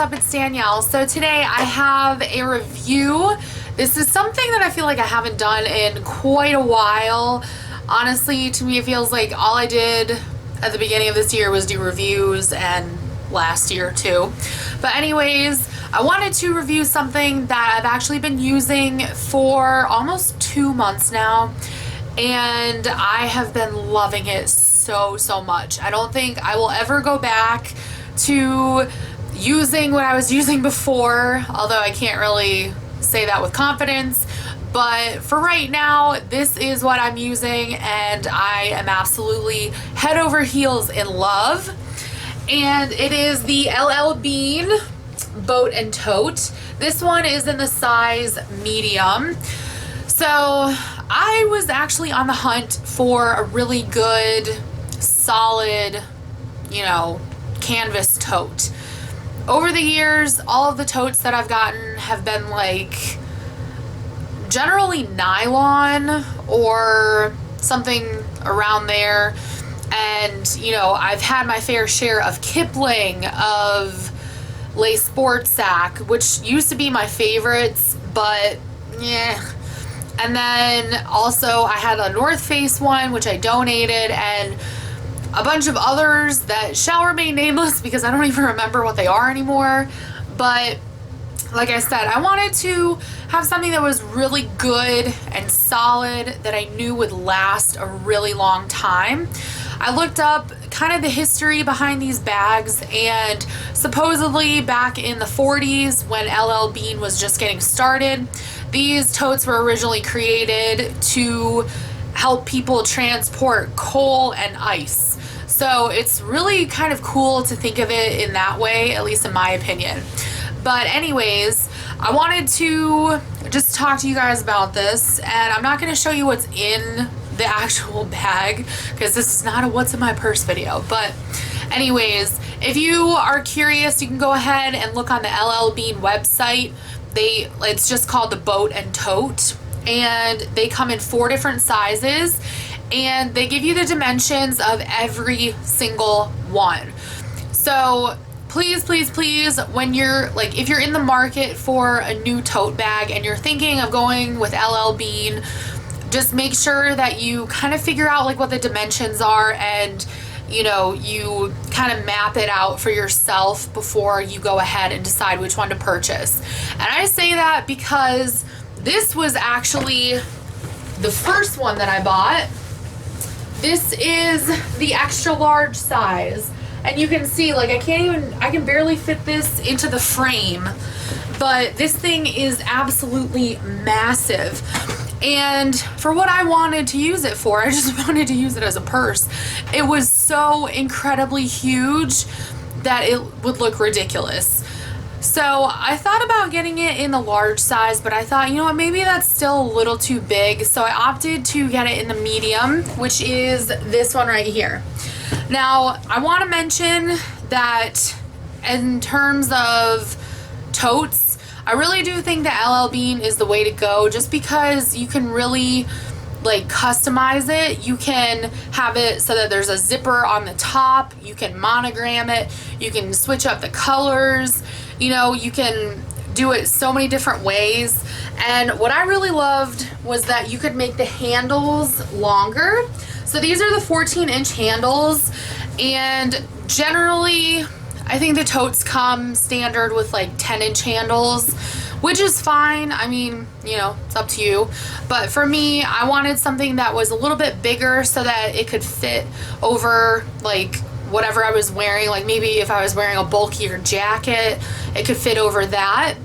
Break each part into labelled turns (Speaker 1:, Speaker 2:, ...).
Speaker 1: up? It's Danielle. So today I have a review. This is something that I feel like I haven't done in quite a while. Honestly, to me it feels like all I did at the beginning of this year was do reviews, and last year too. But anyways, I wanted to review something that I've actually been using for almost 2 months now, and I have been loving it so much. I don't think I will ever go back to using what I was using before, although I can't really say that with confidence. But for right now, this is what I'm using, and I am absolutely head over heels in love. And it is the LL Bean Boat Totes. This one is in the size medium. So I was actually on the hunt for a really good, solid, canvas tote. Over the years, all of the totes that I've gotten have been like generally nylon or something around there. And, I've had my fair share of Kipling, of Lace Sport Sack, which used to be my favorites, but yeah. And then also I had a North Face one, which I donated, and a bunch of others that shall remain nameless because I don't even remember what they are anymore. But like I said, I wanted to have something that was really good and solid that I knew would last a really long time. I looked up kind of the history behind these bags, and supposedly back in the 40s when LL Bean was just getting started, these totes were originally created to help people transport coal and ice. So it's really kind of cool to think of it in that way, at least in my opinion. But anyways, I wanted to just talk to you guys about this, and I'm not going to show you what's in the actual bag because this is not a what's in my purse video. But anyways, if you are curious, you can go ahead and look on the LL Bean website. It's just called the Boat and Tote, and they come in 4 different sizes, and they give you the dimensions of every single one. So please, when you're if you're in the market for a new tote bag and you're thinking of going with LL Bean, just make sure that you kind of figure out what the dimensions are, and you kind of map it out for yourself before you go ahead and decide which one to purchase. And I say that because this was actually the first one that I bought. This is the extra large size, and you can see I can barely fit this into the frame, but this thing is absolutely massive. And for what I wanted to use it for, I just wanted to use it as a purse. It was so incredibly huge that it would look ridiculous. So I thought about getting it in the large size, but I thought, maybe that's still a little too big. So I opted to get it in the medium, which is this one right here. Now, I want to mention that in terms of totes, I really do think that LL Bean is the way to go, just because you can really customize it. You can have it so that there's a zipper on the top. You can monogram it. You can switch up the colors. You can do it so many different ways. And what I really loved was that you could make the handles longer. So these are the 14-inch handles, and generally I think the totes come standard with 10-inch handles, which is fine. I mean, it's up to you. But for me, I wanted something that was a little bit bigger so that it could fit over whatever I was wearing. Maybe if I was wearing a bulkier jacket, it could fit over that.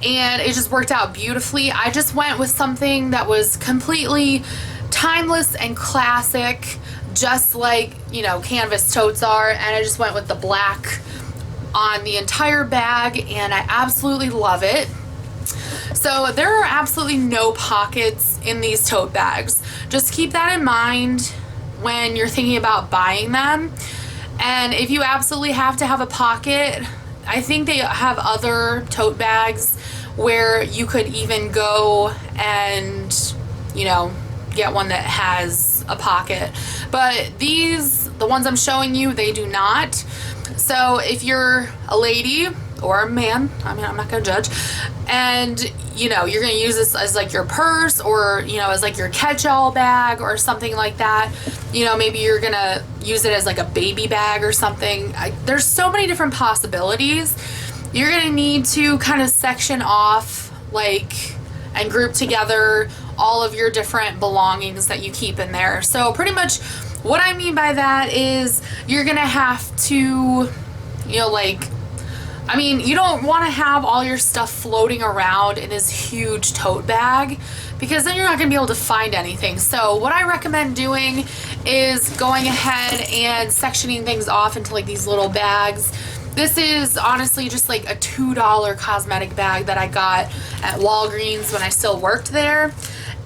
Speaker 1: And it just worked out beautifully. I just went with something that was completely timeless and classic, just canvas totes are, and I just went with the black on the entire bag, and I absolutely love it. So there are absolutely no pockets in these tote bags. Just keep that in mind when you're thinking about buying them. And if you absolutely have to have a pocket, I think they have other tote bags where you could even go and, get one that has a pocket. But these, the ones I'm showing you, they do not. So if you're a lady or a man, I mean, I'm not gonna judge, and you know, you're gonna use this as like your purse, or you know, as like your catch-all bag or something like that. You know, maybe you're gonna use it as like a baby bag or something. There's so many different possibilities. You're gonna need to kind of section off, like, and group together all of your different belongings that you keep in there. So pretty much what I mean by that is you're gonna have to, you know, like, I mean, you don't want to have all your stuff floating around in this huge tote bag, because then you're not going to be able to find anything. So what I recommend doing is going ahead and sectioning things off into like these little bags. This is honestly just like a $2 cosmetic bag that I got at Walgreens when I still worked there.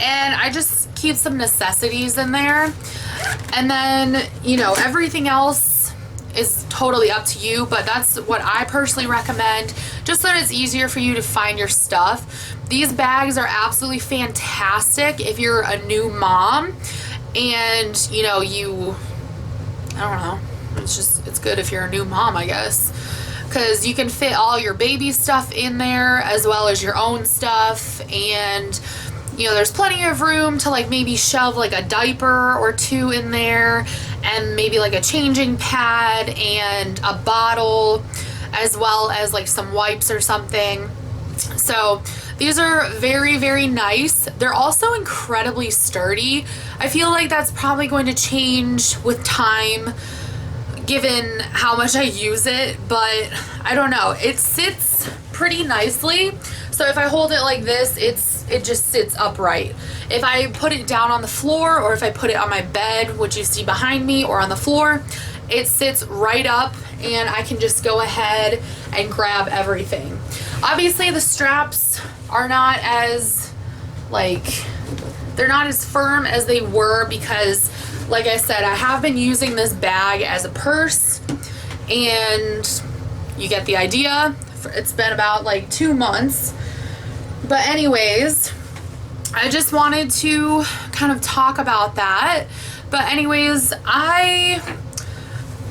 Speaker 1: And I just keep some necessities in there. And then, you know, everything else is totally up to you, but that's what I personally recommend, just so that it's easier for you to find your stuff. These bags are absolutely fantastic if you're a new mom and, you know, I don't know, it's good if you're a new mom, I guess, because you can fit all your baby stuff in there as well as your own stuff. And you know, there's plenty of room to like maybe shove like a diaper or two in there, and maybe like a changing pad and a bottle, as well as like some wipes or something. So these are very, very nice. They're also incredibly sturdy. I feel like that's probably going to change with time given how much I use it, but I don't know. It sits pretty nicely. So if I hold it like this, it just sits upright. If I put it down on the floor, or if I put it on my bed, which you see behind me, or on the floor, it sits right up and I can just go ahead and grab everything. Obviously the straps are not as they're not as firm as they were, because like I said, I have been using this bag as a purse, and you get the idea. It's been about like 2 months. But anyways, I just wanted to kind of talk about that. But anyways, I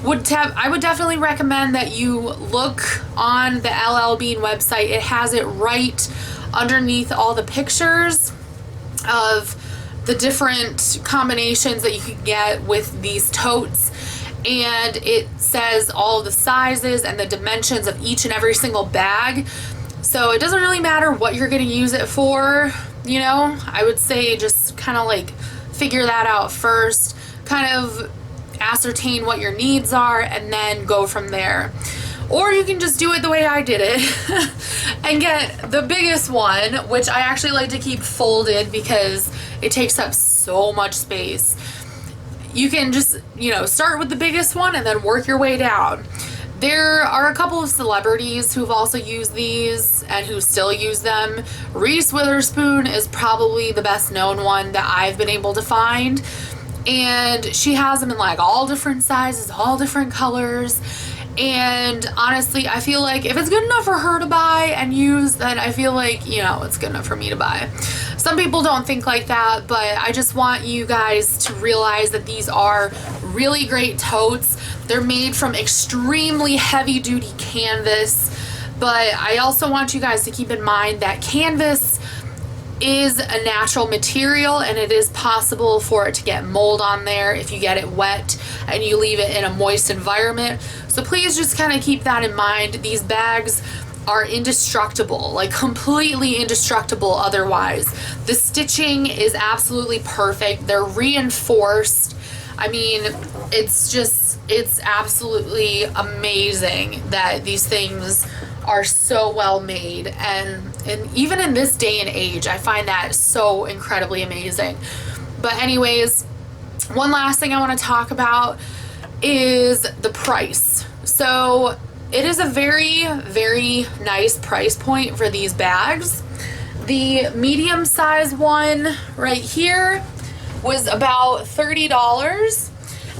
Speaker 1: would definitely recommend that you look on the LL Bean website. It has it right underneath all the pictures of the different combinations that you can get with these totes, and it says all the sizes and the dimensions of each and every single bag. So it doesn't really matter what you're going to use it for, you know. I would say just kind of like figure that out first, kind of ascertain what your needs are, and then go from there. Or you can just do it the way I did it and get the biggest one, which I actually like to keep folded because it takes up so much space. You can just, you know, start with the biggest one and then work your way down. There are a couple of celebrities who've also used these and who still use them. Reese Witherspoon is probably the best known one that I've been able to find. And she has them in like all different sizes, all different colors. And honestly, I feel like if it's good enough for her to buy and use, then I feel like, you know, it's good enough for me to buy. Some people don't think like that, but I just want you guys to realize that these are really great totes. They're made from extremely heavy duty canvas, but I also want you guys to keep in mind that canvas is a natural material, and it is possible for it to get mold on there if you get it wet and you leave it in a moist environment. So please just kind of keep that in mind. These bags are indestructible, like completely indestructible otherwise. The stitching is absolutely perfect. They're reinforced. I mean, it's absolutely amazing that these things are so well made, and even in this day and age, I find that so incredibly amazing. But anyways, one last thing I want to talk about is the price. So it is a very, very nice price point for these bags. The medium size one right here was about $30,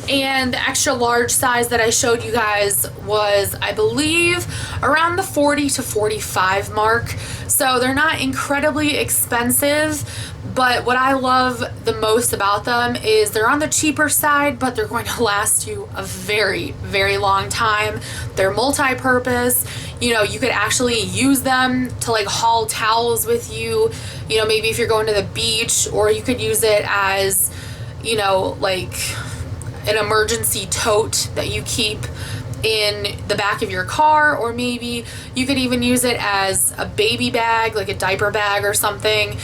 Speaker 1: and the extra large size that I showed you guys was, I believe, around the $40 to $45 mark. So they're not incredibly expensive, But what I love the most about them is they're on the cheaper side, but they're going to last you a very, very long time. They're multi-purpose. You know, you could actually use them to like haul towels with you, you know, maybe if you're going to the beach, or you could use it as, you know, like an emergency tote that you keep in the back of your car, or maybe you could even use it as a baby bag, like a diaper bag or something.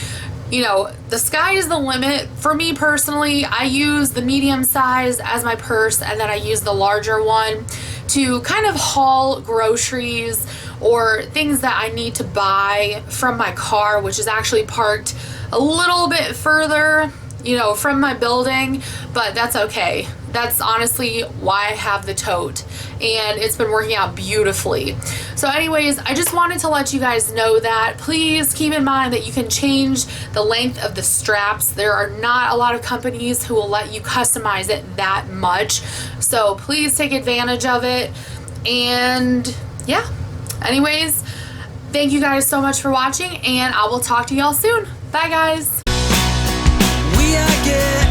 Speaker 1: You know, the sky is the limit. For me personally, I use the medium size as my purse, and then I use the larger one to kind of haul groceries or things that I need to buy from my car, which is actually parked a little bit further, you know, from my building, but that's okay. That's honestly why I have the tote, and it's been working out beautifully. So anyways, I just wanted to let you guys know that. Please keep in mind that you can change the length of the straps. There are not a lot of companies who will let you customize it that much, so please take advantage of it. And yeah, anyways, thank you guys so much for watching, and I will talk to y'all soon. Bye guys.
Speaker 2: We are good.